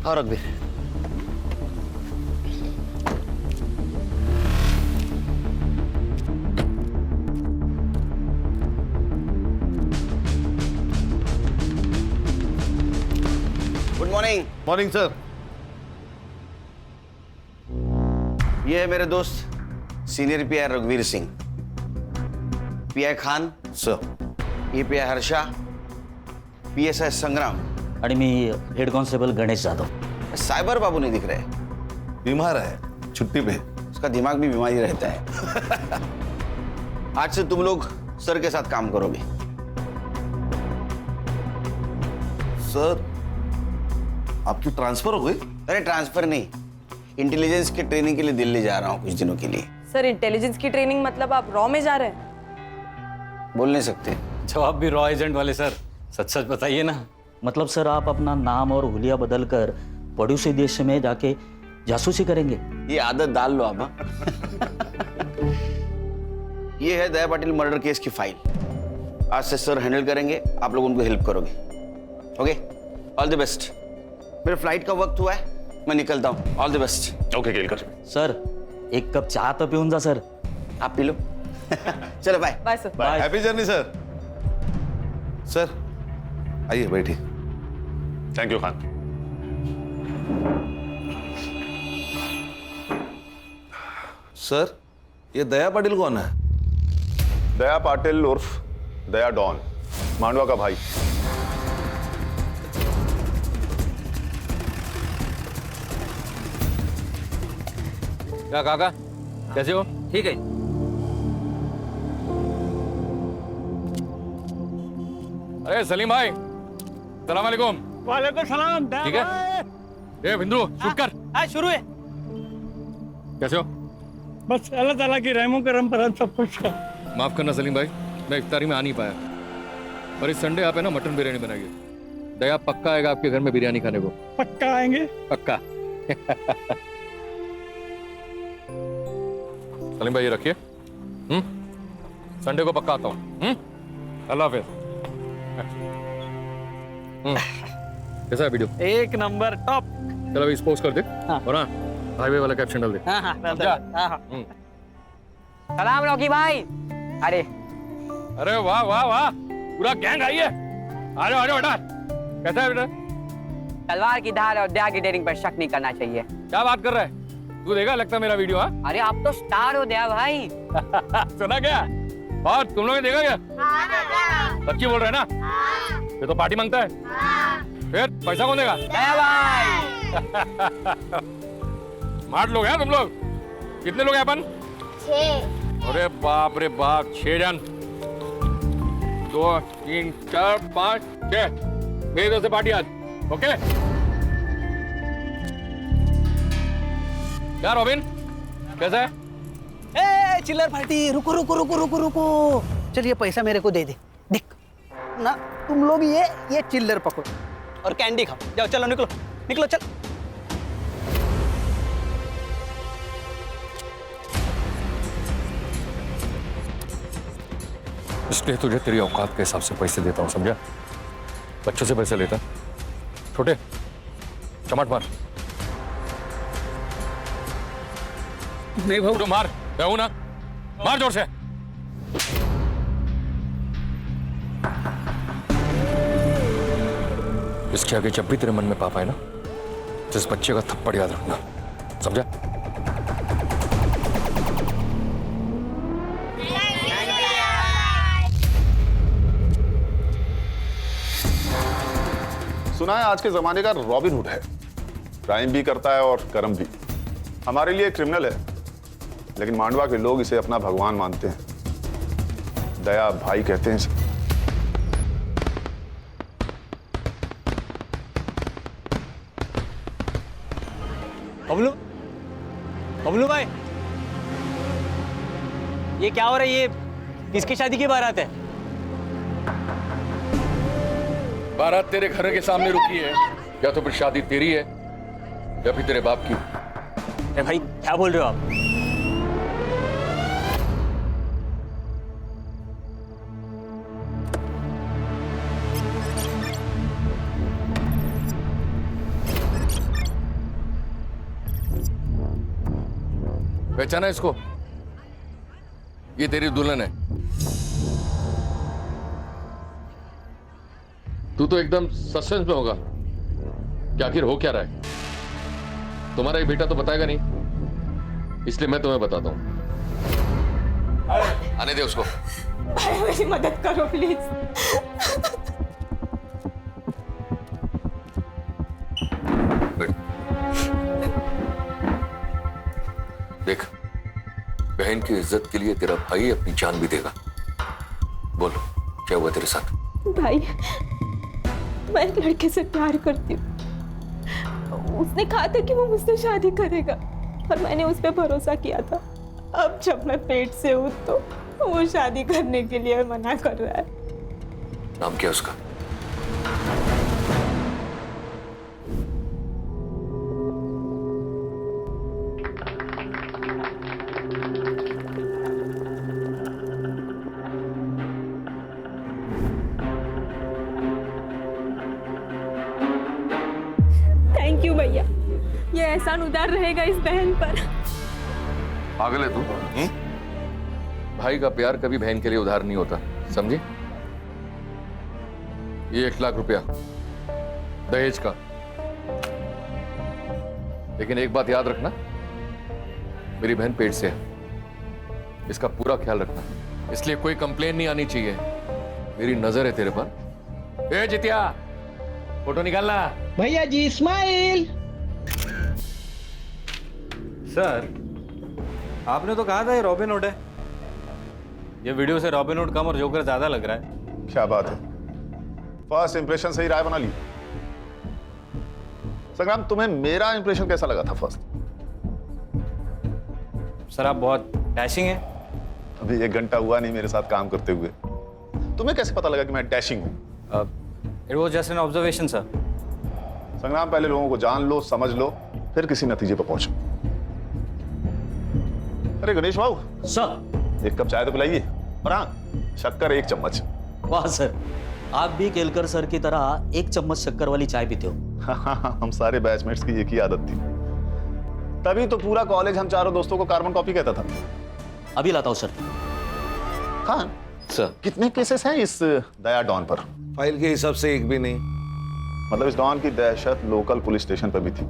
हाँ रघुवीर। Good morning. Morning sir. ये है मेरे दोस्त सीनियर पीआई रघुवीर सिंह, पीआई खान सर। ये पीआई हर्षा, पीएसआई संग्राम आणि मी head constable Ganesh Jadhav. Cyber बाबू नहीं दिख रहे, बीमार है, छुट्टी पे। उसका दिमाग भी बीमारी रहता है। आज से तुम लोग सर के साथ काम करोगे। सर आपकी ट्रांसफर हो गई? अरे ट्रांसफर नहीं, इंटेलिजेंस की ट्रेनिंग के लिए दिल्ली जा रहा हूँ कुछ दिनों के लिए। सर इंटेलिजेंस की ट्रेनिंग मतलब आप रॉ में जा रहे हैं? बोल नहीं सकते। जवाब भी रॉ एजेंट वाले सर, सच सच बताइए ना। मतलब सर आप अपना नाम और हुलिया बदल कर पड़ोसी देश में जाके जासूसी करेंगे? ये आदत डाल लो आप। हाँ? ये है दया पाटिल मर्डर केस की फाइल। आज से सर हैंडल करेंगे, आप लोग उनको हेल्प करोगे। Okay, all the best. मेरे फ्लाइट का वक्त हुआ है, मैं निकलता हूँ। All the best. Okay Kelkar. Sir एक कप चाय तो पिऊन जा सर। आप पी लो। चलो bye. Bye sir. Bye. Happy journey sir. Sir आइए बैठिए। Thank you Khan. सर ये दया पाटिल कौन है? दया पाटिल उर्फ दया डॉन, मांडवा का भाई। क्या काका, कैसे हो? ठीक है। अरे सलीम भाई, सलाम वालेकुम। वालेकुम सलाम। ठीक है। ए बिंदु शूट कर। शुरू है। कैसे हो? बस अल्लाह ताला की रहमो करम पर हम सब कुछ है। माफ करना सलीम भाई, मैं इफ्तारी में आ नहीं पाया, पर इस संडे आप है ना मटन बिरयानी बनाइए। दया पक्का आएगा आपके घर में बिरयानी खाने को। पक्का आएंगे। पक्का। सलीम भाई ये रखिए। संडे को पक्का आता हूँ। अल्लाह हाफिज। कैसा है वीडियो? एक नंबर टॉप। चलो अभी पोस्ट कर दे। और हाँ हाईवे वाला कैप्शन डाल दे। सलाम रॉकी भाई। अरे अरे वाह वाह वाह, पूरा गैंग आई है। आ जाओ बेटा। कैसा है बेटा? तलवार की धार और दया की डेयरिंग पर शक नहीं करना चाहिए। क्या बात कर रहा है तू? देखा लगता है मेरा वीडियो? हाँ अरे आप तो स्टार हो दया भाई। सुना क्या? और तुम लोगों ने देखा क्या? सच्ची बोल रहे हैं ना? ये तो पार्टी मांगता है। फिर पैसा कौन देगा? दया भाई। स्मार्ट लोग हैं तुम लोग। कितने लोग हैं अपन? 6। अरे बाप रे बाप, 6 जन। 2 3 4 5 6 मेरी तरफ से पार्टी आज। ओके क्या रॉबिन, कैसा है? ए चिल्लर पार्टी, रुको रुको रुको रुको रुको। चल ये पैसा मेरे को दे दे। देख ना, तुम लोग ये चिल्लर पकड़ो और कैंडी खाओ। जाओ चलो, निकलो निकलो चल। इसलिए तुझे तेरी औकात के हिसाब से पैसे देता हूँ, समझा? बच्चों से पैसे लेता छोटे चमाट मार। नहीं भाऊ, तो मार, कहूँ ना, मार जोर से। इसके आगे जब भी तेरे मन में पाप आए ना, तो इस बच्चे का थप्पड़ याद रखना, समझा? सुना है आज के जमाने का रॉबिन हुड है, क्राइम भी करता है और कर्म भी। हमारे लिए क्रिमिनल है, लेकिन मांडवा के लोग इसे अपना भगवान मानते हैं। दया भाई कहते हैं इसे। बबलू, बबलू भाई, ये क्या हो रहा है? ये किसकी शादी की बारात है? बारात तेरे घर के सामने रुकी है, या तो फिर शादी तेरी है या फिर तेरे बाप की। अरे भाई क्या बोल रहे हो आप? पहचाना इसको? ये तेरी दुल्हन है। तू तो एकदम सस्पेंस में होगा कि आखिर हो क्या रहा है। तुम्हारा ये बेटा तो बताएगा नहीं, इसलिए मैं तुम्हें बताता हूं। आने दे उसको। भाई मेरी मदद करो प्लीज। देख, बहन की इज्जत के लिए तेरा भाई अपनी जान भी देगा। बोल, क्या हुआ तेरे साथ? भाई मैं एक लड़के से प्यार करती हूँ। उसने कहा था कि वो मुझसे शादी करेगा और मैंने उस पर भरोसा किया था। अब जब मैं पेट से हूँ तो वो शादी करने के लिए मना कर रहा है। नाम क्या उसका? थैंक यू भैया, ये एहसान उदार रहेगा इस बहन पर। पागल है तू? भाई का प्यार कभी बहन के लिए उधार नहीं होता, समझी? ये 1 लाख रुपया दहेज का। लेकिन एक बात याद रखना, मेरी बहन पेट से है, इसका पूरा ख्याल रखना, इसलिए कोई कंप्लेन नहीं आनी चाहिए। मेरी नजर है तेरे पर। ए जितिया, फोटो निकालना। भैया जी स्माइल। सर, आपने तो कहा था ये रॉबिन हुड है। ये वीडियो से रॉबिन हुड कम और जोकर ज्यादा लग रहा है। क्या बात है, फर्स्ट इंप्रेशन से ही राय बना ली। संग्राम, तुम्हें मेरा इंप्रेशन कैसा लगा था फर्स्ट? सर, आप बहुत डैशिंग हैं। अभी 1 घंटा हुआ नहीं मेरे साथ काम करते हुए, तुम्हें कैसे पता लगा कि मैं डैशिंग हूं? It was just an observation sir. संग्राम, पहले लोगों को जान लो, समझ लो, फिर किसी नतीजे पर पहुंचो। अरे गणेश बाबू, सर। 1 कप चाय तो पिलाइए, और हाँ, शक्कर 1 चम्मच। वाह सर, आप भी केलकर सर की तरह 1 चम्मच शक्कर वाली चाय पीते हो। हम सारे बैचमेट्स की एक ही आदत थी, तभी तो पूरा कॉलेज हम चारों दोस्तों को कार्बन कॉपी कहता था। अभी लाता हूँ सर। खान सर, कितने केसेस हैं इस दया डॉन पर? फाइल के हिसाब से एक भी नहीं। मतलब इस डॉन की दहशत लोकल पुलिस स्टेशन पर भी थी,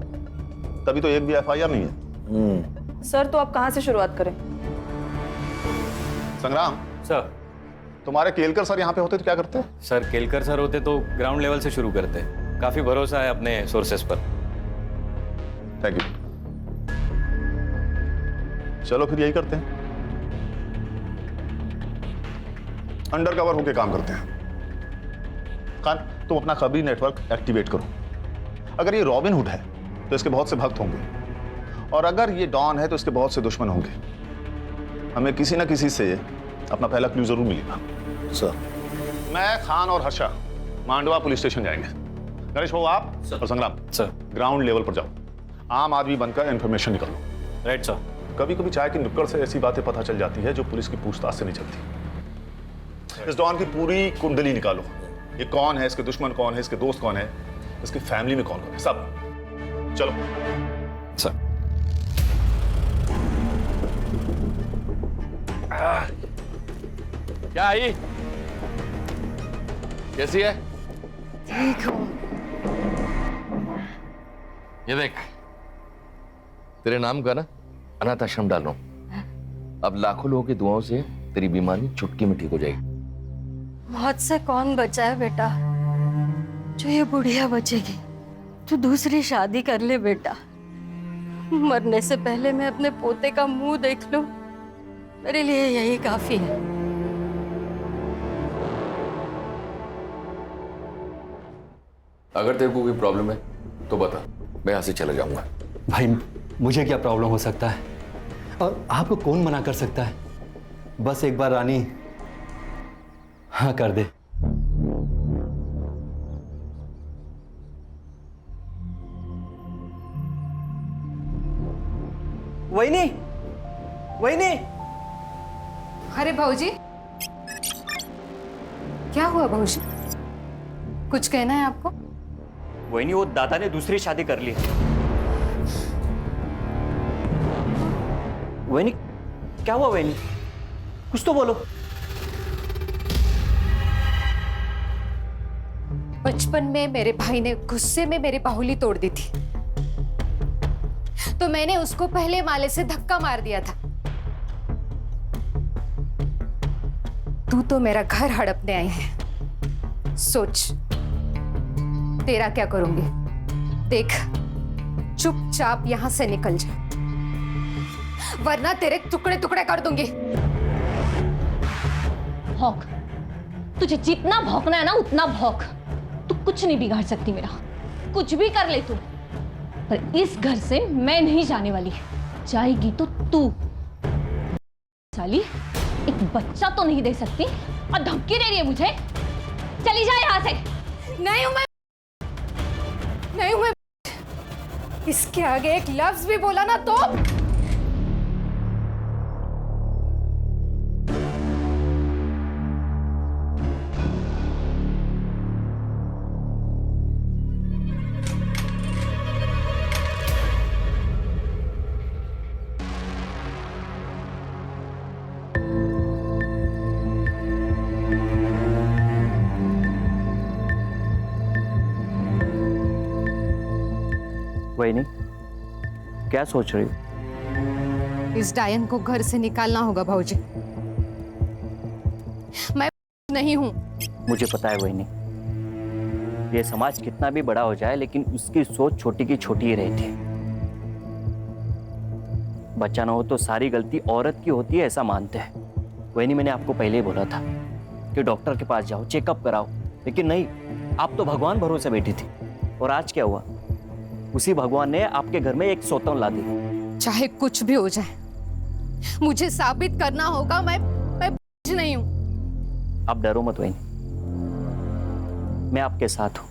तभी तो एक भी FIR नहीं है। सर तो आप कहाँ से शुरुआत करें? संग्राम सर, तुम्हारे केलकर सर यहाँ पे होते तो क्या करते? सर केलकर सर होते तो ग्राउंड लेवल से शुरू करते। काफी भरोसा है अपने सोर्सेस पर। Thank you. चलो फिर यही करते हैं, अंडर कवर होके काम करते हैं। खान, तुम अपना खबरी नेटवर्क एक्टिवेट करो। अगर ये रॉबिन हुड है तो इसके बहुत से भक्त होंगे, और अगर ये डॉन है तो इसके बहुत से दुश्मन होंगे। हमें किसी ना किसी से अपना पहला क्लू जरूर मिलेगा। सर, मैं, खान और हर्षा मांडवा पुलिस स्टेशन जाएंगे। गणेश बाबू, आप और संग्राम सर। ग्राउंड लेवल पर जाओ, आम आदमी बनकर इंफॉर्मेशन निकालो। Right sir. कभी कभी चाय की नुक्कड़ से ऐसी बातें पता चल जाती है जो पुलिस की पूछताछ से नहीं चलती। इस डॉन की पूरी कुंडली निकालो, ये कौन है, इसके दुश्मन कौन है, इसके दोस्त कौन है, इसकी फैमिली में कौन कौन है, सब। चलो सर। क्या आई? कैसी है? ठीक हूँ। ये देख, तेरे नाम का ना अनाथ आश्रम डाल रहा हूं। अब लाखों लोगों की दुआओं से तेरी बीमारी चुटकी में ठीक हो जाएगी। मौत से कौन बचा है बेटा? जो ये बुढ़िया बचेगी। तू दूसरी शादी कर ले बेटा। मरने से पहले मैं अपने पोते का मुंह देख लूं, मेरे लिए यही काफी है। अगर तेरे को कोई प्रॉब्लम है तो बता, मैं यहां से चला जाऊंगा। भाई, मुझे क्या प्रॉब्लम हो सकता है और आपको कौन मना कर सकता है? बस एक बार रानी हाँ कर दे। वहिनी, वहिनी। अरे भाऊजी, क्या हुआ भाऊजी? कुछ कहना है आपको? वही नहीं, वो दादा ने दूसरी शादी कर ली। वैनी, क्या हुआ वैनी? कुछ तो बोलो। बचपन में मेरे भाई ने गुस्से में मेरी बाहुली तोड़ दी थी, तो मैंने उसको पहले माले से धक्का मार दिया था। तू तो मेरा घर हड़पने आई है। सोच तेरा क्या करूंगी। देख, चुपचाप यहां से निकल जा, वरना तेरे टुकड़े टुकड़े कर दूंगी। भौंक, तुझे जितना भौंकना है ना उतना भौंक। तू कुछ नहीं बिगाड़ सकती मेरा, कुछ भी कर ले तू, पर इस घर से मैं नहीं जाने वाली। जाएगी तो तू। साली, एक बच्चा तो नहीं दे सकती और धमकी दे रही है मुझे। चली जा यहाँ से। नहीं हूं मैं, नहीं हूं मैं। इसके आगे एक लफ्ज भी बोला ना तो वैनी, क्या सोच रही हो? इस डायन को घर से निकालना होगा भाऊजी। मैं नहीं हूं। मुझे पता है वैनी, ये समाज कितना भी बड़ा हो जाए लेकिन उसकी सोच छोटी की छोटी ही रहती है। बच्चा ना हो तो सारी गलती औरत की होती है, ऐसा मानते हैं। वैनी, मैंने आपको पहले ही बोला था कि डॉक्टर के पास जाओ, चेकअप कराओ, लेकिन नहीं, आप तो भगवान भरोसे बैठी थी। और आज क्या हुआ? उसी भगवान ने आपके घर में एक सौतन ला दी। चाहे कुछ भी हो जाए, मुझे साबित करना होगा मैं नहीं हूं। आप डरो मत वैनी, मैं आपके साथ हूं।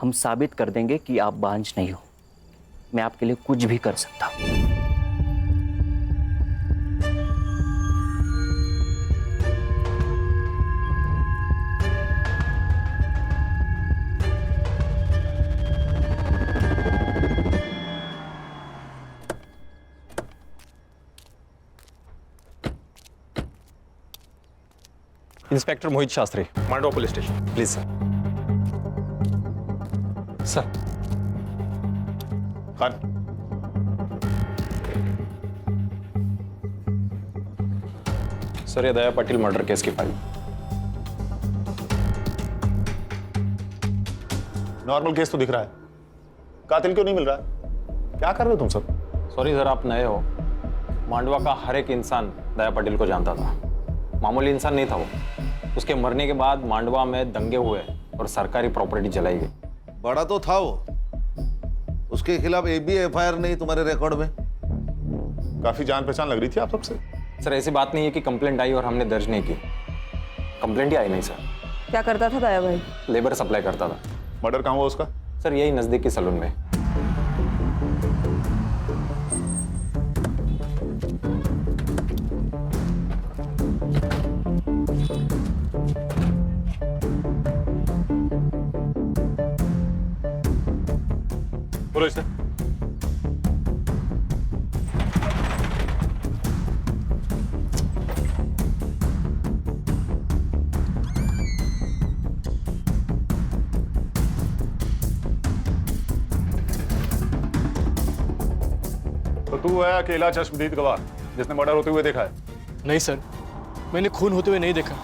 हम साबित कर देंगे कि आप बांझ नहीं हो। मैं आपके लिए कुछ भी कर सकता हूं। Inspector Mohit Shastri, Mandwa police station. Please sir. Sir. Khan, sir, ये दया पाटिल मर्डर केस की फाइल। नॉर्मल केस तो दिख रहा है, कातिल क्यों नहीं मिल रहा है? क्या कर रहे हो तुम सब? सॉरी सर, आप नए हो। मांडवा का हर एक इंसान दया पाटिल को जानता था। मामूली इंसान नहीं था वो। उसके मरने के बाद मांडवा में दंगे हुए और सरकारी प्रॉपर्टी जलाई गई। बड़ा तो था वो, उसके खिलाफ एक भी एफआईआर नहीं तुम्हारे रिकॉर्ड में? काफी जान पहचान लग रही थी आप सबसे। सर, ऐसी बात नहीं है कि कंप्लेंट आई और हमने दर्ज नहीं की। कंप्लेंट ही आई नहीं सर। क्या करता था दया भाई? लेबर सप्लाई करता था। मर्डर कहाँ हुआ उसका? सर, यही नजदीकी सलून में। बोलो इसे। तो तू है अकेला चश्मदीद गवाह जिसने मर्डर होते हुए देखा है? नहीं सर, मैंने खून होते हुए नहीं देखा।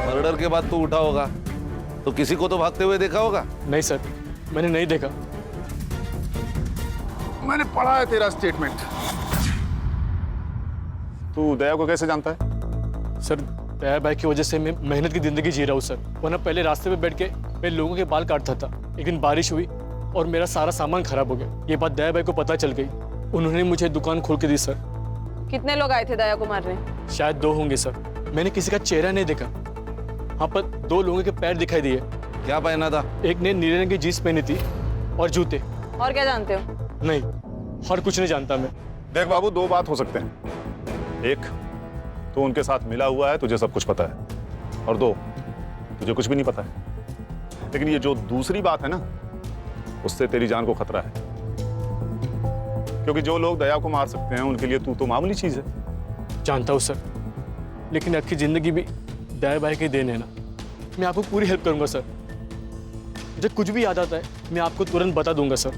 मर्डर के बाद तू उठा होगा तो किसी को तो भागते हुए देखा होगा? नहीं सर, मैंने नहीं देखा। मैंने पढ़ा है तेरा स्टेटमेंट। तू दया को कैसे जानता है? सर, दया भाई की वजह से मैं मेहनत की जिंदगी जी रहा हूँ सर। वरना पहले रास्ते पे बैठ के मैं लोगों के बाल काटता था। एक दिन बारिश हुई और मेरा सारा सामान खराब हो गया। ये बात दया भाई को पता चल गई। उन्होंने मुझे दुकान खोल के दी सर। कितने लोग आए थे दया को मारने? शायद 2 होंगे सर। मैंने किसी का चेहरा नहीं देखा। हाँ, पर 2 लोगों के पैर दिखाई दिए। क्या पहना था? एक ने नीले रंग की जीन्स पहनी थी और जूते। और क्या जानते हो? नहीं, और कुछ नहीं जानता मैं। देख बाबू, दो बात हो सकते हैं। एक, तो उनके साथ मिला हुआ है, तुझे सब कुछ पता है, और दो, तुझे कुछ भी नहीं पता है। लेकिन ये जो दूसरी बात है ना, उससे तेरी जान को खतरा है, क्योंकि जो लोग दया को मार सकते हैं उनके लिए तू तो मामूली चीज है। जानता हूँ सर, लेकिन आपकी जिंदगी भी दया भाई के देन है ना। मैं आपको पूरी हेल्प करूंगा सर। मुझे कुछ भी याद आता है मैं आपको तुरंत बता दूंगा सर।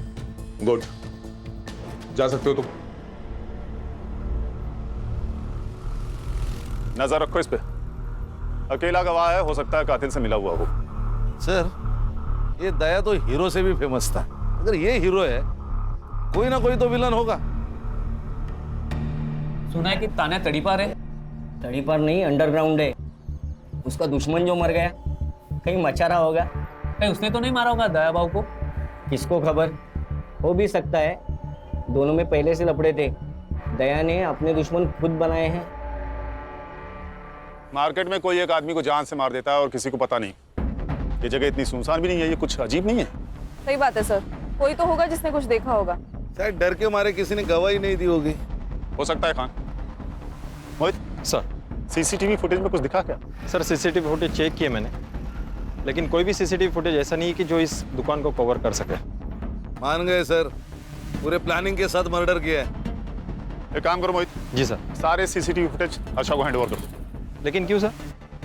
गुड, जा सकते हो तुम। नजर रखो इस पे, अकेला गवाह है, हो सकता है कातिल से मिला हुआ हो। सर, ये दया तो हीरो से भी फेमस था। अगर ये हीरो है, कोई ना कोई तो विलन होगा। सुना है कि तान्या तड़ीपार है। तड़ीपार नहीं, अंडरग्राउंड है। उसका दुश्मन जो मर गया, कहीं मचा रहा होगा। कहीं उसने तो नहीं मारा होगा दया बाबू को? किसको खबर, हो भी सकता है। दोनों में पहले से लपड़े थे। दया ने अपने दुश्मन खुद बनाए हैं। मार्केट में कोई एक आदमी को जान से मार देता है और किसी को पता नहीं। ये जगह इतनी सुनसान भी नहीं है, ये कुछ अजीब नहीं है? सही बात है सर, कोई तो होगा जिसने कुछ देखा होगा। शायद डर के मारे किसी ने गवाही नहीं दी होगी। हो सकता है। खान, मोहित सर, सीसीटीवी फुटेज में कुछ दिखा क्या? सर सीसीटीवी फुटेज चेक किए मैंने, लेकिन कोई भी सीसीटीवी फुटेज ऐसा नहीं है कि जो इस दुकान को कवर कर सके। मान गए सर, पूरे प्लानिंग के साथ मर्डर किया है। एक काम करो मोहित। जी सर। सारे सीसीटीवी फुटेज हर्षा को हैंड ओवर कर दो। लेकिन क्यों सर?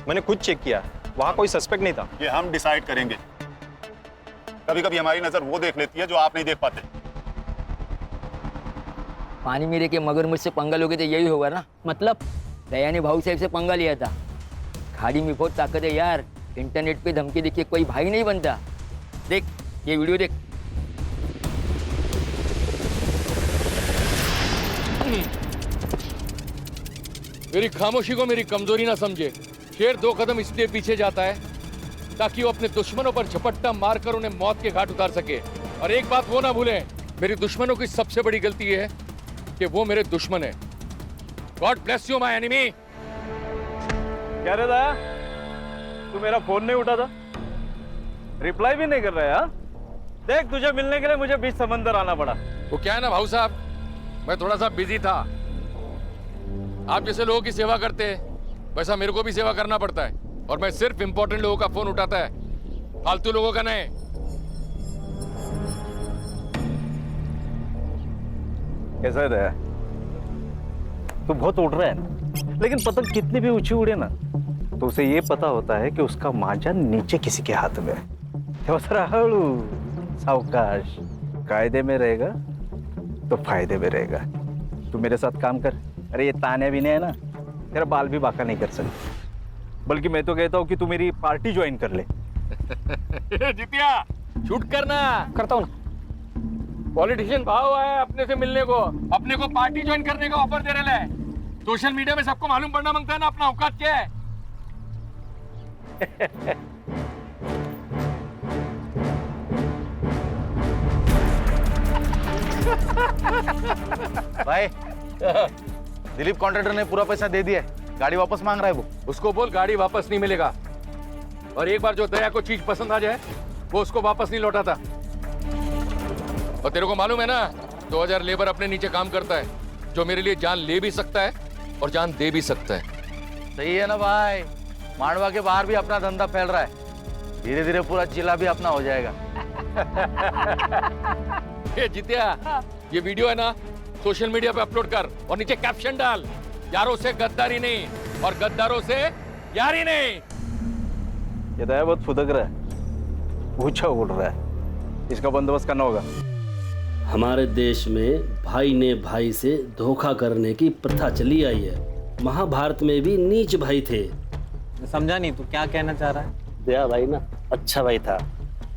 मैंने खुद चेक किया, वहाँ कोई सस्पेक्ट नहीं था। ये हम डिसाइड करेंगे। कभी कभी हमारी नजर वो देख लेती है जो आप नहीं देख पाते। पानी में रह के मगरमच्छ से पंगा लोगे तो यही होगा ना। मतलब दया ने भाऊ साहब से पंगा लिया था। खाड़ी में बहुत ताकत है यार। इंटरनेट पे धमकी देख के कोई भाई नहीं बनता। देख ये वीडियो देख। मेरी खामोशी को मेरी कमजोरी ना समझे। शेर दो कदम इसलिए पीछे जाता है ताकि वो अपने दुश्मनों पर झपट्टा मारकर उन्हें मौत के घाट उतार सके। और एक बात वो ना भूलें, मेरी दुश्मनों की सबसे बड़ी गलती ये है कि वो मेरे दुश्मन है। God bless you my enemy. क्या रे दया, तू मेरा फोन नहीं उठाता, रिप्लाई भी नहीं कर रहा है? देख, तुझे मिलने के लिए मुझे बीच समंदर आना पड़ा। वो क्या है ना भाऊ साहब, मैं थोड़ा सा बिजी था। आप जैसे लोगों की सेवा करते हैं वैसा मेरे को भी सेवा करना पड़ता है, और मैं सिर्फ इंपॉर्टेंट लोगों का फोन उठाता है, फालतू लोगों का नहीं। कैसा है दया, तू बहुत उड़ रहा है, लेकिन पतंग कितनी भी ऊंची उड़े ना तो उसे ये पता होता है कि उसका मांझा नीचे किसी के हाथ में है। हळू सावकाश, कायदे में रहेगा तो फायदे में रहेगा। तू मेरे साथ काम कर। अरे ये तान्या भी नहीं है ना, तेरा बाल भी बाका नहीं कर सकती। बल्कि मैं तो कहता हूँ कि तू मेरी पार्टी ज्वाइन कर ले। जितिया शूट करना करता हूँ ना। पॉलिटिशियन भाव आया अपने से मिलने को, अपने को पार्टी ज्वाइन करने का ऑफर दे रहे हैं। सोशल मीडिया में सबको मालूम पड़ना मांगता है ना अपना औकात क्या है। भाई, दिलीप कॉन्ट्रैक्टर ने पूरा पैसा दे दिया है, गाड़ी वापस मांग रहा है वो। उसको बोल गाड़ी वापस नहीं मिलेगा, और एक बार जो दया को चीज पसंद आ जाए वो उसको वापस नहीं लौटाता। और तेरे को मालूम है ना, 2000 लेबर अपने नीचे काम करता है, जो मेरे लिए जान ले भी सकता है और जान दे भी सकता है। सही है ना भाई, मांडवा के बाहर भी अपना धंधा फैल रहा है, धीरे धीरे पूरा जिला भी अपना हो जाएगा। ये जितिया, ये वीडियो है ना, सोशल मीडिया पे अपलोड कर और नीचे कैप्शन डाल, यारों से गद्दारी नहीं और गद्दारों से यारी नहीं। ये दया बहुत फुदक रहा है, ऊंचा उड़ रहा है, इसका बंदोबस्त करना होगा। हमारे देश में भाई ने भाई से धोखा करने की प्रथा चली आई है। महाभारत में भी नीच भाई थे। समझा नहीं, तू क्या कहना चाह रहा है? दया भाई ना अच्छा भाई था,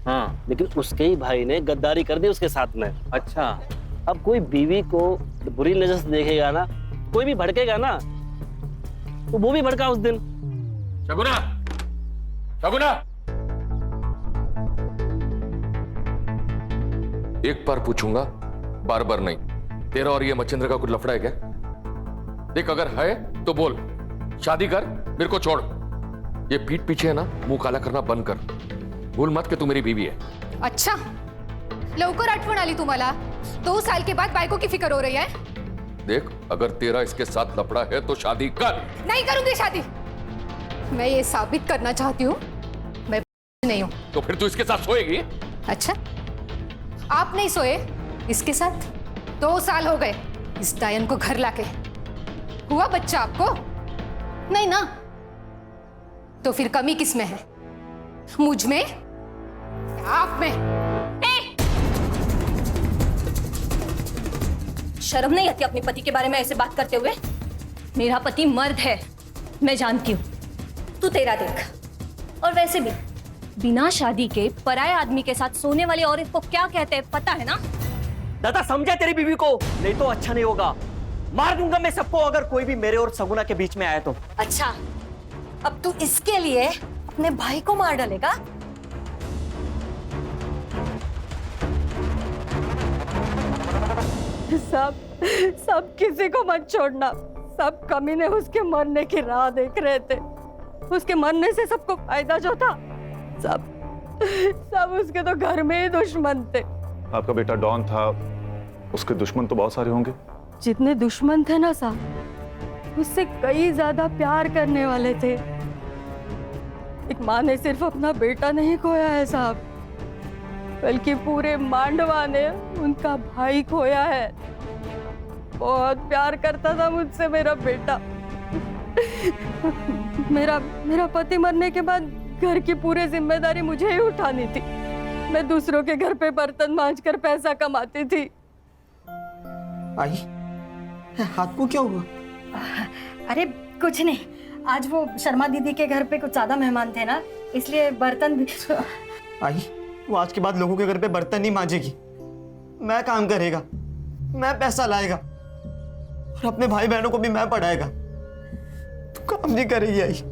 हाँ, लेकिन उसके ही भाई ने गद्दारी कर दी उसके साथ में। अच्छा। अब कोई बीवी को बुरी नजर से देखेगा ना, कोई भी भड़केगा ना, तो वो भी भड़का उस दिन। शगुना, शगुना, एक बार पूछूंगा, बार बार नहीं। तेरा और ये मच्छिंद्र का कुछ लफड़ा है क्या? देख, अगर है तो बोल, शादी कर, मेरे को छोड़। ये पीठ पीछे है ना, मुंह काला करना बंद कर। भूल मत कि तू मेरी बीवी है। अच्छा, लवकर आठवण आली तुम्हाला। 2 साल के बाद बाइकों की फिक्र हो रही है? देख, अगर तेरा इसके साथ लफड़ा है तो शादी कर। नहीं करूंगी शादी। मैं ये साबित करना चाहती हूँ मैं नहीं हूँ। तो फिर तू इसके साथ सोएगी? अच्छा, आप नहीं सोए इसके साथ? 2 साल हो गए इस डायन को घर लाके। हुआ बच्चा आपको? नहीं ना? तो फिर कमी किस में है? मुझ में? आप में? शर्म नहीं आती अपने पति के बारे में ऐसे बात करते हुए? मेरा पति मर्द है, मैं जानती हूँ। तू तेरा देख। और वैसे भी बिना शादी के पराये आदमी के साथ सोने वाली औरत को क्या कहते हैं पता है ना? दादा समझा तेरी बीवी को, नहीं तो अच्छा नहीं होगा। मार दूंगा मैं सबको अगर कोई भी मेरे और सगुना के बीच में आया तो। अच्छा, अब तू इसके लिए अपने भाई को मार डालेगा? सब किसी को मत छोड़ना। सब कमीने उसके मरने की राह देख रहे थे। उसके मरने से सबको फायदा जो था, सब उसके तो घर में ही दुश्मन थे। आपका बेटा डॉन था, उसके दुश्मन तो बहुत सारे होंगे। जितने दुश्मन थे ना साहब, उससे कई ज्यादा प्यार करने वाले थे। एक माँ ने सिर्फ अपना बेटा नहीं खोया है साहब, बल्कि पूरे मांडवा ने उनका भाई खोया है। बहुत प्यार करता था मुझसे मेरा बेटा। मेरा पति मरने के बाद घर की पूरी जिम्मेदारी मुझे ही उठानी थी। मैं दूसरों के घर पे बर्तन मांजकर पैसा कमाती थी। आई, हाथ को क्या हुआ? अरे कुछ नहीं, आज वो शर्मा दीदी के घर पे कुछ ज्यादा मेहमान थे ना, इसलिए बर्तन भी। आई, वो आज के बाद लोगों के घर पे बर्तन नहीं मांजेगी। मैं काम करेगा, मैं पैसा लाएगा और अपने भाई बहनों को भी मैं पढ़ाएगा। तू काम नहीं करेगी आई।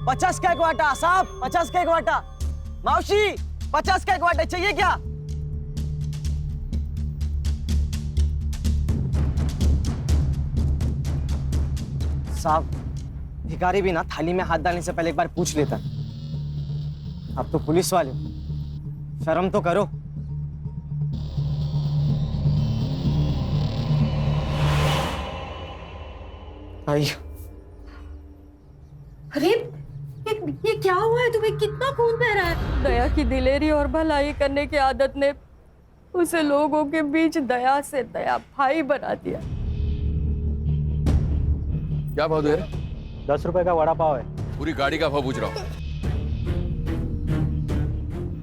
50 का एक वाटा साहब, 50 का एक वाटा। मावशी 50 का एक वाटा चाहिए क्या? साहब, भिखारी भी ना थाली में हाथ डालने से पहले एक बार पूछ लेता। आप तो पुलिस वाले हो, शर्म तो करो। आई, अरे ये क्या हुआ है तुम्हें? कितना खून बह रहा है? दया की दिलेरी और भलाई करने की आदत ने उसे लोगों के बीच दया से दया भाई बना दिया। क्या भाव दे रहे? 10 रुपए का वड़ा पाव है। पूरी गाड़ी का भाव पूछ रहा हूँ।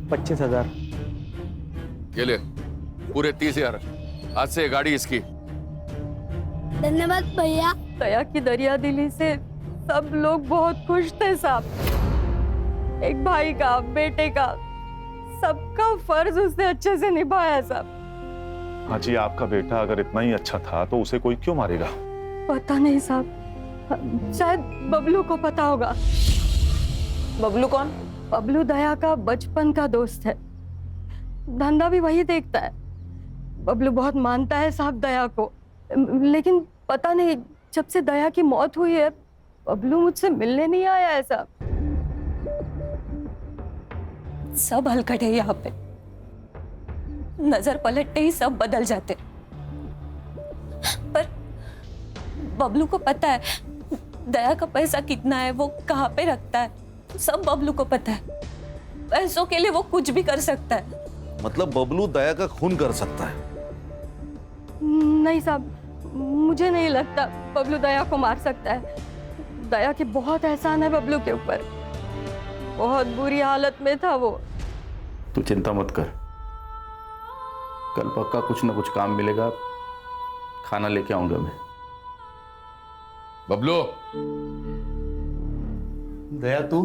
25,000। ये ले, पूरे 30,000। आज से ये गाड़ी इसकी। धन्यवाद भैया। दया की दरिया दिली से सब लोग बहुत खुश थे साहब। एक भाई का, बेटे का, सबका फर्ज उसने अच्छे से निभाया साहब। हाँ जी, आपका बेटा अगर इतना ही अच्छा था तो उसे कोई क्यों मारेगा? पता नहीं साहब, शायद बबलू को पता होगा। बबलू कौन? बबलू दया का बचपन का दोस्त है, धंधा भी वही देखता है। बबलू बहुत मानता है साहब दया को, लेकिन पता नहीं जब से दया की मौत हुई है बबलू मुझसे मिलने नहीं आया है साहब। सब हलकट है यहाँ पे, नजर पलटते ही सब बदल जाते। पर बबलू को पता है दया का पैसा कितना है, वो कहाँ पे रखता है, सब बबलू को पता है। पैसों के लिए वो कुछ भी कर सकता है। मतलब बबलू दया का खून कर सकता है? नहीं साहब, मुझे नहीं लगता बबलू दया को मार सकता है। दया के बहुत एहसान है बबलू के ऊपर, बहुत बुरी हालत में था वो। तू चिंता मत कर, कल पक्का कुछ ना कुछ काम मिलेगा, खाना लेके आऊंगा मैं। बबलू, दया तू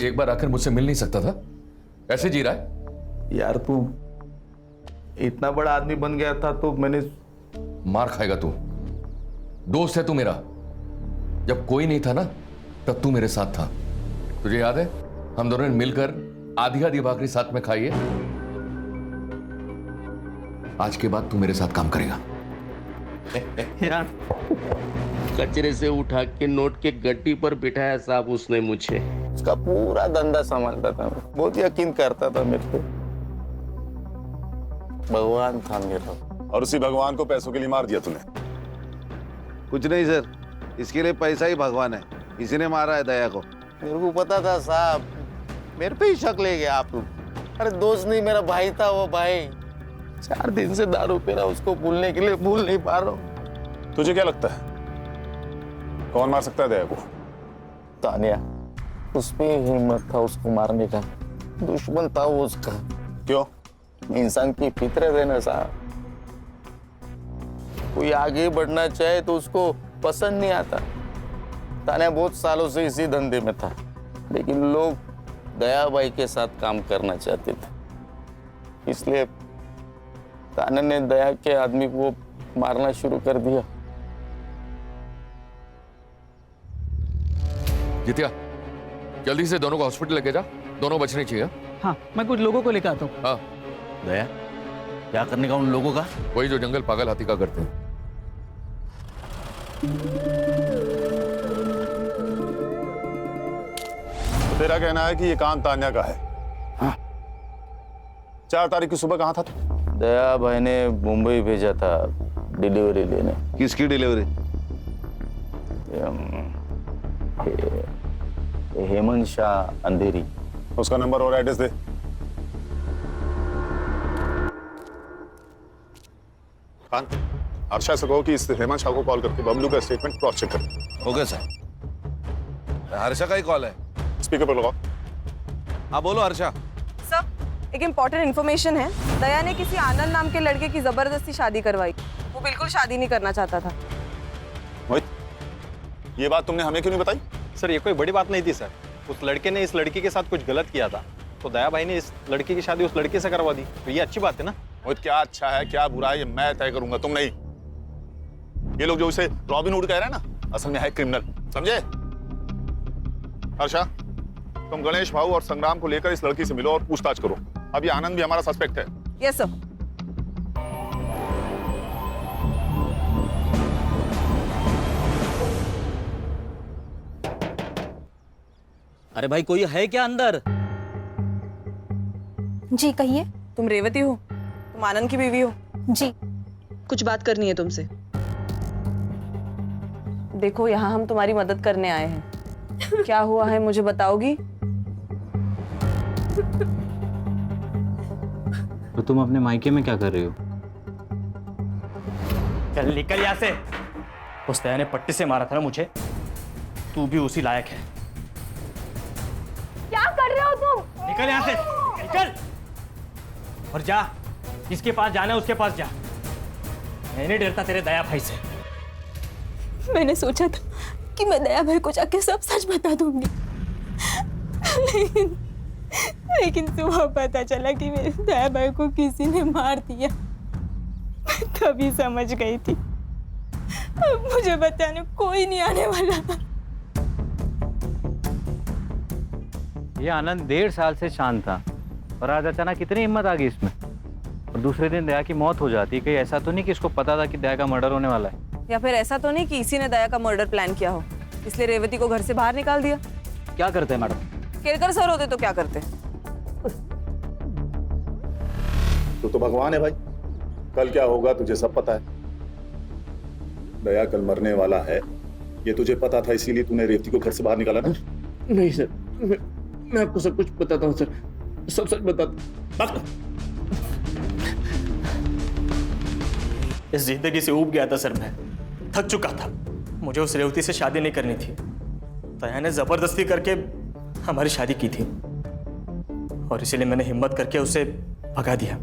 एक बार आकर मुझसे मिल नहीं सकता था? ऐसे जी रहा है? यार तू इतना बड़ा आदमी बन गया था तो मैंने। मार खाएगा तू, दोस्त है तू मेरा। जब कोई नहीं था ना तब तू मेरे साथ था। तुझे याद है हम दोनों ने मिलकर आधी आधी भाकरी साथ में खाई है। आज के बाद तू मेरे साथ काम करेगा। यार कचरे से उठा के नोट के गड्डी पर बिठाया साहब उसने मुझे। उसका पूरा धंधा संभालता था, बहुत यकीन करता था मेरे पे। भगवान था मेरा। और उसी भगवान को पैसों के लिए मार दिया तूने। कुछ नहीं सर, इसके लिए पैसा ही भगवान है, इसी ने मारा है दया को। मेरे को पता था साहब, मेरे पे ही शक ले गया आप लोग। अरे दोस्त नहीं, मेरा भाई था वो भाई। 4 दिन से दारू पी रहा, उसको भूलने के लिए भूल नहीं पा रहा हूँ। तुझे क्या लगता है कौन मार सकता है दया को? तानिया, उसमें हिम्मत था उसको मारने का। दुश्मन था वो उसका। क्यों? इंसान की फितरत है ना साहब, कोई आगे बढ़ना चाहे तो उसको पसंद नहीं आता। तानिया बहुत सालों से इसी धंधे में था, लेकिन लोग दया भाई के साथ काम करना चाहते थे, इसलिए तान्या ने दया के आदमी को मारना शुरू कर दिया। जितिया, जल्दी से दोनों को हॉस्पिटल लेके जा, दोनों बचने चाहिए। हाँ, मैं कुछ लोगों को लेकर आता हूँ। हाँ। दया, क्या करने का उन लोगों का? वही जो जंगल पागल हाथी का करते हैं। तो तेरा कहना है कि ये काम तान्या का है? हाँ। 4 तारीख की सुबह कहाँ था तू? दया भाई ने मुंबई भेजा था डिलीवरी लेने। किसकी डिलीवरी? हेमंत शाह अंधेरी। उसका नंबर और एड्रेस दे। खान, अर्षा से कहो कि इस हेमंत शाह को कॉल करके बबलू का स्टेटमेंट क्रॉस चेक कर। Okay sir. हर्षा का ही कॉल है। स्पीकर पर लगाओ। हाँ बोलो हर्षा। सर, एक इम्पोर्टेंट इन्फॉर्मेशन है। दया ने किसी आनंद नाम के लड़के की जबरदस्ती शादी करवाई। वो बिल्कुल शादी नहीं करना चाहता था। मोहित, ये बात तुमने हमें क्यों नहीं बताई? सर, ये कोई बड़ी बात नहीं थी सर। उस लड़के ने इस लड़की के साथ कुछ गलत किया था, तो दया भाई ने इस लड़की की शादी उस लड़के से करवा दी। तो ये अच्छी बात है ना? मोहित, क्या अच्छा है क्या बुरा है ये मैं तय करूंगा, तुम नहीं। ये लोग जो इसे रॉबिन हुड कह रहे हैं ना, असल में है क्रिमिनल, समझे? हर्षा, तुम गणेश भाऊ और संग्राम को लेकर इस लड़की से मिलो और पूछताछ करो। अब ये आनंद भी हमारा सस्पेक्ट है। Yes sir. अरे भाई, कोई है क्या अंदर? जी कहिए। तुम रेवती हो? तुम आनंद की बीवी हो? जी। कुछ बात करनी है तुमसे। देखो, यहाँ हम तुम्हारी मदद करने आए हैं। क्या हुआ है मुझे बताओगी? तो तुम अपने मायके में क्या कर रही हो? चल निकल यहाँ से। उस दया ने पट्टी से मारा था ना मुझे, तू भी उसी लायक है। क्या कर रहे हो तुम? निकल यहाँ से, निकल और जा। किसके पास जाना है उसके पास जा। मैं नहीं डरता तेरे दया भाई से। मैंने सोचा था कि मैं दया भाई को जाके सब सच बता दूंगी, लेकिन सुबह पता चला कि मेरे दया भाई को किसी ने मार दिया। तभी समझ गई थी। अब मुझे बताने कोई नहीं आने वाला। ये आनंद 1.5 साल से शांत था और आज अचानक कितनी हिम्मत आ गई इसमें। और दूसरे दिन दया की मौत हो जाती। कहीं ऐसा तो नहीं कि इसको पता था कि दया का मर्डर होने वाला है? या फिर ऐसा तो नहीं कि इसी ने दया का मर्डर प्लान किया हो, इसलिए रेवती को घर से बाहर निकाल दिया? क्या करते हैं मैडम? केरकर सर होते तो क्या करते? तू तो भगवान है भाई, कल क्या होगा तुझे सब पता है। दया कल मरने वाला है, ये तुझे पता था, इसीलिए तूने रेवती को घर से बाहर निकाला ना? नहीं सर, मैं आपको सब कुछ बताता हूँ सर, सब सच बताता। इस जिंदगी से ऊब गया था सर, मैं थक चुका था। मुझे उस रेवती से शादी नहीं करनी थी। दया ने जबरदस्ती करके हमारी शादी की थी और इसीलिए मैंने हिम्मत करके उसे भगा दिया।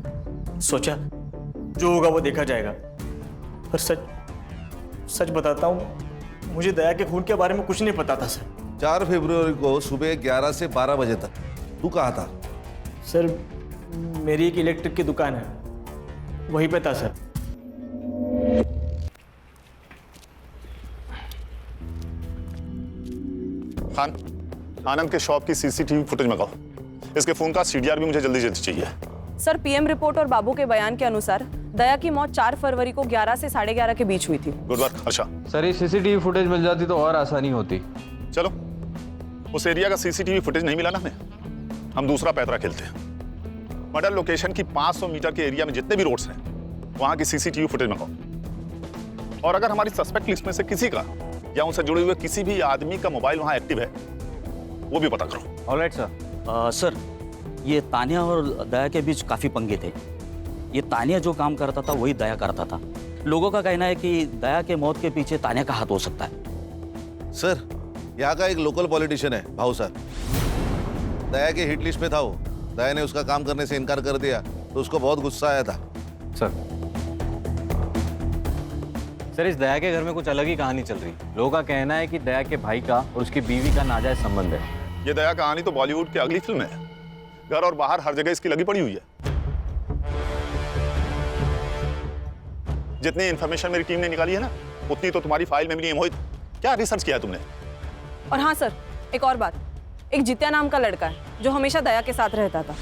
सोचा जो होगा वो देखा जाएगा। पर सच बताता हूँ, मुझे दया के खून के बारे में कुछ नहीं पता था सर। 4 फरवरी को सुबह 11 से 12 बजे तक तू कहाँ था? सर, मेरी एक इलेक्ट्रिक की दुकान है, वहीं पे था सर। खान, आनंद के शॉप की सीसीटीवी फुटेज मंगाओ। इसके फोन का सीडीआर भी मुझे जल्दी जल्दी चाहिए। सर, पीएम रिपोर्ट और बाबू के बयान के अनुसार दया की मौत 4 फरवरी को 11 से 11:30 के बीच हुई थी। Good work Harsha. सर ये सीसीटीवी फुटेज मिल जाती तो और आसानी होती। चलो, उस एरिया का सीसीटीवी फुटेज नहीं मिला ना हमें, हम दूसरा पैतरा खेलते हैं। मर्डर लोकेशन की 500 मीटर के एरिया में जितने भी रोड्स हैं वहां की सीसीटीवी फुटेज मंगाओ, और अगर हमारी सस्पेक्ट लिस्ट में से किसी का या उनसे जुड़े हुए किसी भी आदमी का मोबाइल वहां एक्टिव है वो भी पता करो। Alright sir. सर, ये तानिया और दया के बीच काफी पंगे थे। ये तानिया जो काम करता था वही दया करता था। लोगों का कहना है कि दया के मौत के पीछे तानिया का हाथ हो सकता है। सर, यहाँ का एक लोकल पॉलिटिशियन है भाऊ सर, दया के हिट लिस्ट में था वो। दया ने उसका काम करने से इनकार कर दिया तो उसको बहुत गुस्सा आया था। सर इस दया के घर में कुछ अलग ही कहानी चल रही। लोगों का कहना है कि दया के भाई का और उसकी बीवी का नाजायज संबंध है। ये दया कहानी तो बॉलीवुड की अगली फिल्म है। घर और बाहर हर जगह इसकी लगी पड़ी हुई है। जितनी इंफॉर्मेशन मेरी टीम ने निकाली है ना, उतनी तो तुम्हारी फाइल में भी नहीं है। मोहित, क्या रिसर्च किया है तुमने? और हाँ सर, एक और बात, एक जित्या नाम का लड़का है जो हमेशा दया के साथ रहता था।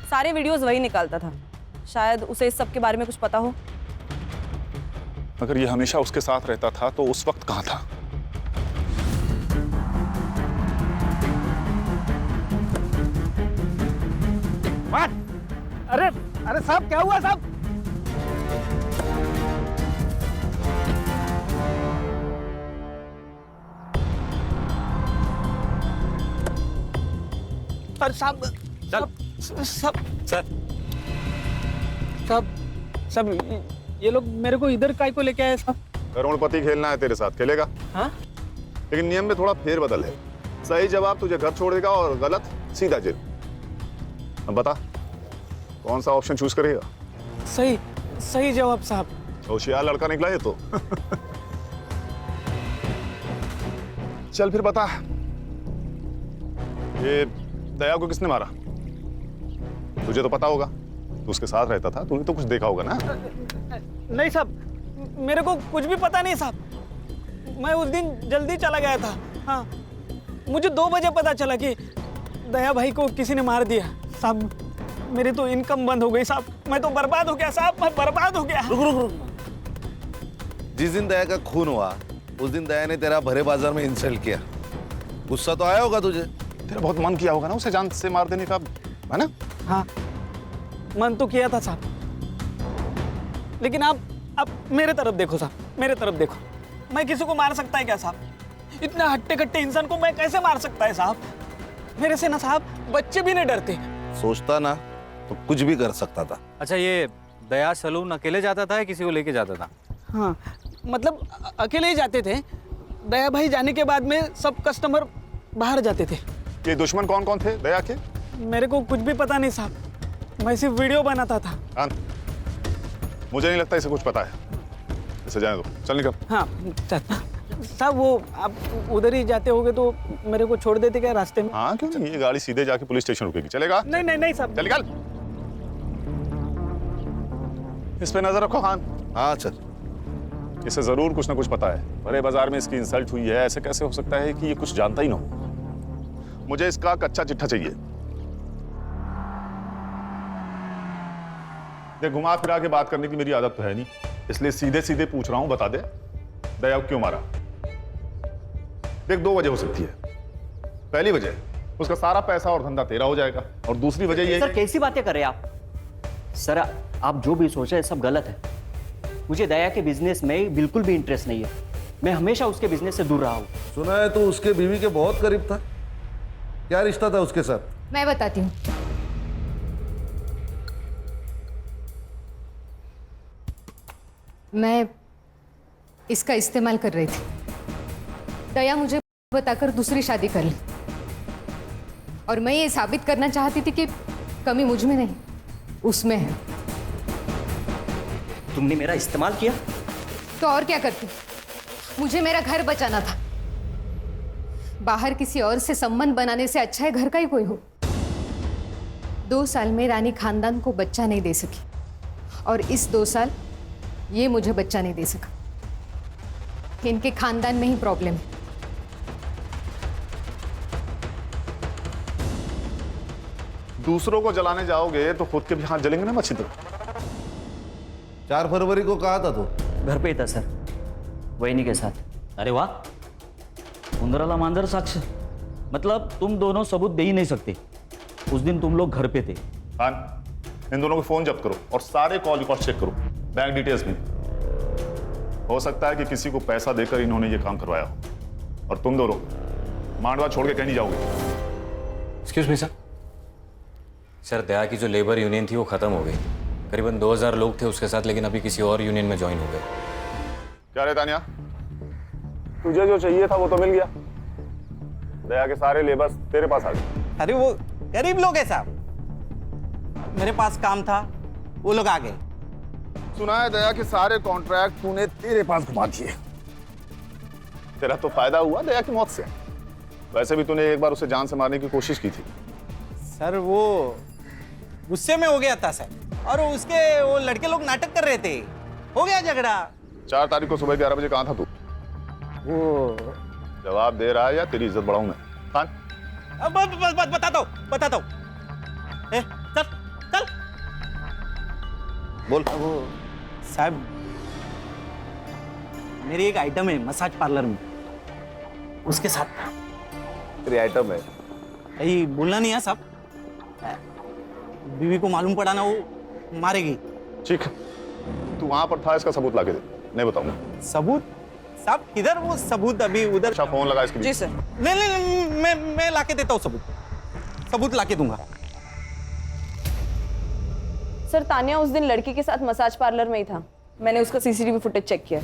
सारे वीडियोस वही निकालता था। शायद उसे इस सब के बारे में कुछ पता हो। अगर ये हमेशा उसके साथ रहता था तो उस वक्त कहाँ था? अरे अरे साहब, क्या हुआ साहब? अरे साहब, सब ये लोग मेरे को इधर काय को लेके आए साहब? करोड़पति खेलना है तेरे साथ, खेलेगा? हाँ? लेकिन नियम में थोड़ा फेरबदल है। सही जवाब तुझे घर छोड़ देगा और गलत सीधा जेल। अब बता, कौन सा ऑप्शन चूज करेगा? सही जवाब साहब। होशियार लड़का निकला ये तो। चल फिर बता, ये दया को किसने मारा? तुझे तो पता होगा, तू उसके साथ रहता था, तूने तो कुछ देखा होगा ना? नहीं साहब, मेरे को कुछ भी पता नहीं साहब। मैं उस दिन जल्दी चला गया था। हाँ, मुझे 2 बजे पता चला कि दया भाई को किसी ने मार दिया। साहब, मेरी तो इनकम बंद हो गई साहब। मैं तो बर्बाद हो गया साहब, मैं बर्बाद हो गया। रुक। जिस दिन दया का खून हुआ उस दिन दया ने तेरा भरे बाजार में इंसल्ट किया। गुस्सा तो आया होगा तुझे। तेरा बहुत मन किया होगा ना उसे जान से मार देने का, है ना? हाँ, मन तो किया था साहब, लेकिन आप मेरे तरफ देखो साहब, मेरे तरफ देखो। मैं किसी को मार सकता है क्या साहब? इतने हट्टे कट्टे इंसान को मैं कैसे मार सकता है साहब? मेरे से ना साहब बच्चे भी नहीं डरते। सोचता ना तो कुछ भी कर सकता था। अच्छा, ये दया सलून अकेले जाता था या किसी को लेके जाता था? हाँ, मतलब अकेले ही जाते थे। दया भाई जाने के बाद में सब कस्टमर बाहर जाते थे। ये दुश्मन कौन कौन थे दया के? मेरे को कुछ भी पता नहीं साहब, मैं सिर्फ वीडियो बनाता था। मुझे नहीं लगता इसे कुछ पता है। इसे जाने दो, चल निकल। हाँ साहब, वो आप उधर ही जाते होगे तो मेरे को छोड़ देते क्या रास्ते में? हाँ, क्यों नहीं, ये गाड़ी सीधे जाके पुलिस स्टेशन रुकेगी। चलेगा? नहीं साहब। चल निकल। इस पे नजर रखो खान। हाँ चल। इसे जरूर कुछ ना कुछ पता है। बड़े बाजार में इसकी इंसल्ट हुई है, ऐसे कैसे हो सकता है कि ये कुछ जानता ही ना हो? मुझे इसका कच्चा चिट्ठा चाहिए। देख, घुमा फिरा के बात करने की मेरी आदत तो है नहीं, इसलिए सीधे सीधे पूछ रहा हूं, बता दे दया को क्यों मारा? देख, 2 वजह हो सकती है। पहली वजह, उसका सारा पैसा और धंधा तेरा हो जाएगा, और दूसरी वजह ये सर कैसी बातें कर रहे हैं आप? सर, आप जो भी सोच रहे हैं सब गलत है। मुझे दया के बिजनेस में बिल्कुल भी इंटरेस्ट नहीं है। मैं हमेशा उसके बिजनेस से दूर रहा हूँ। सुना है तो उसके बीवी के बहुत करीब था। क्या रिश्ता था उसके साथ? मैं बताती हूँ। मैं इसका इस्तेमाल कर रही थी। दया मुझे बताकर दूसरी शादी कर ली, और मैं ये साबित करना चाहती थी कि कमी मुझ में नहीं उसमें है। तुमने मेरा इस्तेमाल किया? तो और क्या करती? मुझे मेरा घर बचाना था। बाहर किसी और से संबंध बनाने से अच्छा है घर का ही कोई हो। 2 साल में रानी खानदान को बच्चा नहीं दे सकी, और इस 2 साल ये मुझे बच्चा नहीं दे सका। इनके खानदान में ही प्रॉब्लम है। दूसरों को जलाने जाओगे तो खुद के भी हाथ जलेंगे ना मच्छी तरह। 4 फरवरी को कहा था तू? घर पे ही था सर, वहीनी के साथ। अरे वाह, उंदराला मांजर साक्ष्य, मतलब तुम दोनों सबूत दे ही नहीं सकते। उस दिन तुम लोग घर पे थे। खान, इन दोनों के फोन जब्त करो और सारे कॉल रिकॉर्ड चेक करो, बैंक डिटेल्स भी। हो सकता है कि किसी को पैसा देकर इन्होंने ये काम करवाया हो। और तुम दोनों मांडवा छोड़ के कहीं नहीं जाओगे। Excuse me sir. सर, दया की जो लेबर यूनियन थी वो खत्म हो गई। करीबन 2000 लोग थे उसके साथ, लेकिन अभी किसी और यूनियन में ज्वाइन हो गए। क्या रे तानिया, तुझे जो चाहिए था वो तो मिल गया। दया के सारे लेबर्स तेरे पास आ गए। अरे वो गरीब लोग हैं साहब, मेरे पास काम था, वो लोग आ गए। सुना है दया के सारे कॉन्ट्रैक्ट तूने तेरे पास घुमा दिए। तेरा तो फायदा हुआ दया की मौत से। वैसे भी तूने एक बार उसे जान से मारने की कोशिश की थी। सर वो गुस्से में हो गया था सर, और उसके वो लड़के लोग नाटक कर रहे थे, हो गया झगड़ा। 4 तारीख को सुबह 11 बजे कहाँ था तू? वो जवाब दे रहा है या तेरी इज्जत बढ़ाऊं मैं? खान, अब बताता हूँ। चल चल बोल। वो साहब, मेरी एक आइटम है मसाज पार्लर में, उसके साथ था। तेरी आइटम है? यही बोलना नहीं है साहब, बीवी को मालूम पड़ा ना वो मारेगी। ठीक, तू वहां पर था, इसका सबूत लाके दे। नहीं बताऊंगा। सबूत? साहब किधर वो सबूत? अभी उधर। अच्छा, फोन लगा इसके। जी सर। नहीं, मैं लाके देता हूँ सबूत लाके दूंगा। सर, तानिया उस दिन लड़की के साथ मसाज पार्लर में ही था। मैंने उसका सीसीटीवी फुटेज चेक किया।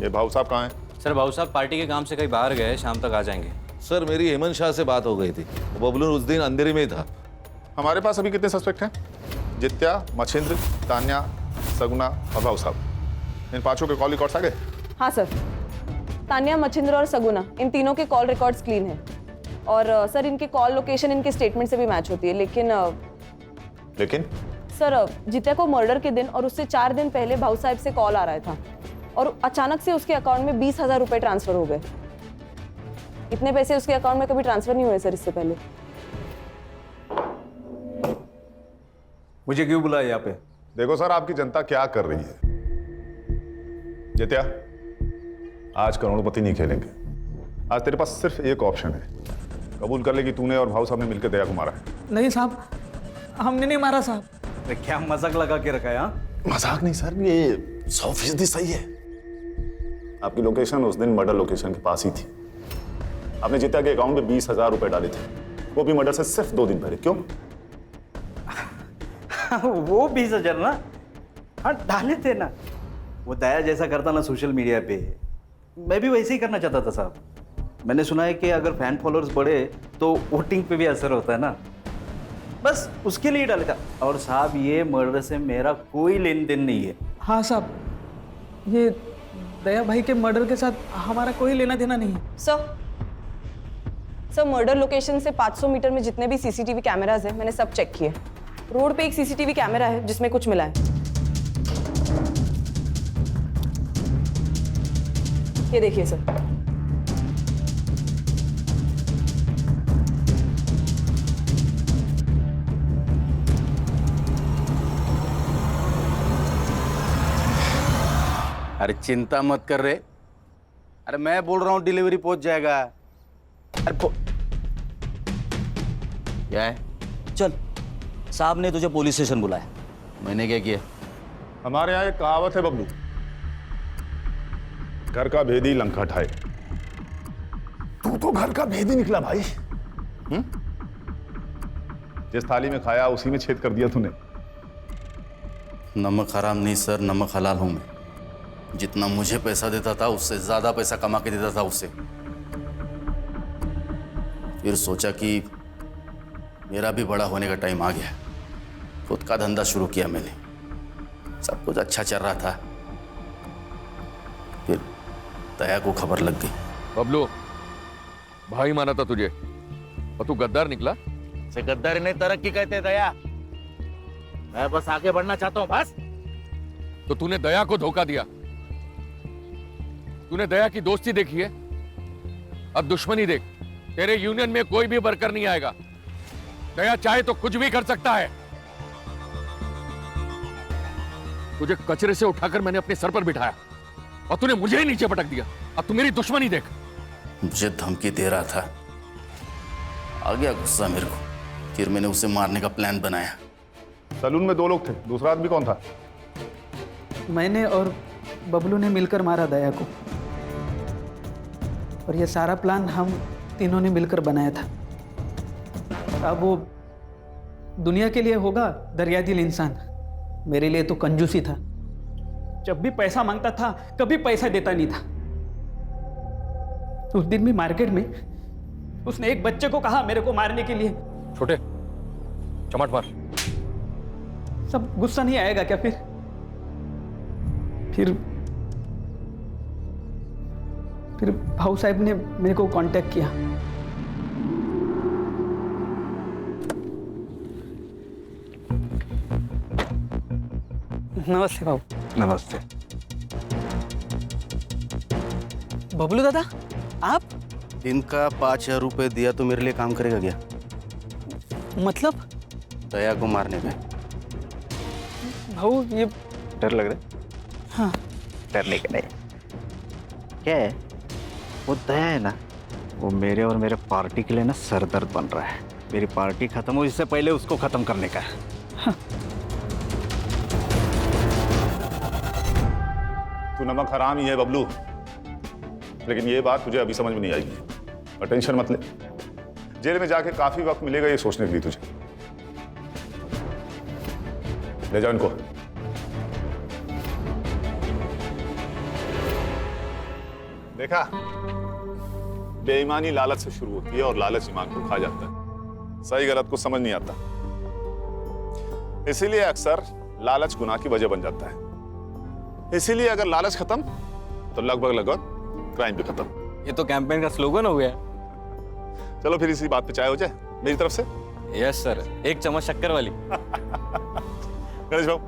ये भाऊ साहब कहाँ हैं? सर, भाऊ साहब पार्टी के काम से कहीं बाहर गए, शाम तक आ जाएंगे। सर, मेरी हेमंत शाह से बात हो गई थी, बबलू उस दिन अंधेरे में ही था। हमारे पास अभी कितने सस्पेक्ट हैं? जित्या, मछिंद्र, तान्या, सगुना और भाऊ साहब। इन 5 के कॉल रिकॉर्ड्स आ गए? हाँ सर, तान्या, मछिंद्र और सगुना, इन तीनों के कॉल रिकॉर्ड्स क्लीन है। और सर, इनके कॉल लोकेशन इनके स्टेटमेंट से भी मैच होती है। लेकिन सर, जित्या को मर्डर के दिन और उससे 4 दिन पहले भाऊ साहब से कॉल आ रहा था, और अचानक से उसके अकाउंट में 20,000 रुपए ट्रांसफर हो गए। इतने पैसे उसके अकाउंट में कभी ट्रांसफर नहीं हुए सर इससे पहले। मुझे क्यों बुलाया यहाँ पे? देखो सर, आपकी जनता क्या कर रही है। जित्या, आज करोड़पति नहीं खेलेंगे। आज तेरे पास सिर्फ एक ऑप्शन है। कबूल कर ले कि तूने और भाऊ साहब ने मिलकर दया को मारा है। नहीं साहब, हमने नहीं मारा साहब। क्या मजाक लगा के रखा है? हाँ, मजाक नहीं सर, ये 100% सही है। आपकी लोकेशन उस दिन मर्डर लोकेशन के पास ही थी। आपने जित्या के अकाउंट में 20,000 रुपए डाले थे, वो भी मर्डर से सिर्फ 2 दिन पहले। क्यों? वो 20,000 ना, हाँ डाले थे ना। वो दया जैसा करता ना सोशल मीडिया पे, मैं भी वैसे ही करना चाहता था साहब। मैंने सुना है कि अगर फैन फॉलोअर्स बढ़े तो वोटिंग पे भी असर होता है ना, बस उसके लिए डाले था। और साहब, ये मर्डर से मेरा कोई लेन देन नहीं है। हाँ साहब, ये दया भाई के मर्डर के साथ हमारा कोई लेना देना नहीं है। सर, मर्डर लोकेशन से 500 मीटर में जितने भी सीसीटीवी कैमराज हैं, मैंने सब चेक किए। रोड पे एक सीसीटीवी कैमरा है जिसमें कुछ मिला है। ये देखिए सर। अरे चिंता मत कर रे। अरे मैं बोल रहा हूँ डिलीवरी पहुंच जाएगा। अरे क्या है? चल, साहब ने तुझे पुलिस स्टेशन बुलाया। मैंने क्या किया? हमारे यहाँ एक कहावत है बबलू, घर का भेदी लंका ढाए। तू तो घर का भेदी निकला भाई। जिस थाली में खाया उसी में छेद कर दिया तूने। नमक हराम नहीं सर, नमक हलाल हूं मैं। जितना मुझे पैसा देता था उससे ज्यादा पैसा कमा के देता था उससे। फिर सोचा कि मेरा भी बड़ा होने का टाइम आ गया। खुद का धंधा शुरू किया मैंने। सब कुछ अच्छा चल रहा था, फिर दया को खबर लग गई। बबलू, भाई माना था तुझे और तू गद्दार निकला। से गद्दारी नहीं, तरक्की कहते दया। मैं बस आगे बढ़ना चाहता हूँ बस। तो तूने दया को धोखा दिया। तूने दया की दोस्ती देखी है, अब दुश्मनी देख। तेरे यूनियन में कोई भी वर्कर नहीं आएगा। दया चाहे तो कुछ भी कर सकता है। तुझे कचरे से उठाकर मैंने अपने सर पर बिठाया और तूने मुझे ही नीचे पटक दिया। अब तू मेरी दुश्मनी देख। मुझे धमकी दे रहा था, आ गया गुस्सा मेरे को, फिर मैंने उसे मारने का प्लान बनाया। सलून में 2 लोग थे, दूसरा आदमी कौन था? मैंने और बबलू ने मिलकर मारा दया को, और ये सारा प्लान हम तीनों ने मिलकर बनाया था। अब वो दुनिया के लिए होगा दरियादिल इंसान, मेरे लिए तो कंजूसी था। जब भी पैसा मांगता था कभी पैसा देता नहीं था। उस दिन भी मार्केट में उसने एक बच्चे को कहा मेरे को मारने के लिए। छोटे चमट मार। सब गुस्सा नहीं आएगा क्या? फिर भाऊ साहब ने मेरे को कांटेक्ट किया। नमस्ते भाऊ। नमस्ते। बबलू दादा आप? दिन का 5,000 रुपए दिया तो मेरे लिए काम करेगा क्या? मतलब? दया को मारने का। भाऊ ये डर लग रहा है? हाँ। डरने का नहीं। क्या है, वो दया है ना, वो मेरे और मेरे पार्टी के लिए ना सरदर्द बन रहा है। मेरी पार्टी खत्म हो इससे पहले उसको खत्म करने का है। हाँ। तू नमक हराम ही है बबलू, लेकिन ये बात तुझे अभी समझ में नहीं आएगी। और टेंशन मत ले, जेल में जाके काफी वक्त मिलेगा ये सोचने के लिए तुझे। ले जाओ इनको। देखा, बेईमानी लालच से शुरू होती है और लालच ईमान को खा जाता है। सही गलत को समझ नहीं आता, इसीलिए अक्सर लालच गुनाह की वजह बन जाता है। इसीलिए अगर लालच खत्म तो लगभग क्राइम भी खत्म। ये तो कैंपेन का स्लोगन हो गया। चलो फिर इसी बात पे चाय हो जाए मेरी तरफ से। यस सर, 1 चम्मच शक्कर वाली। गणेश भाऊ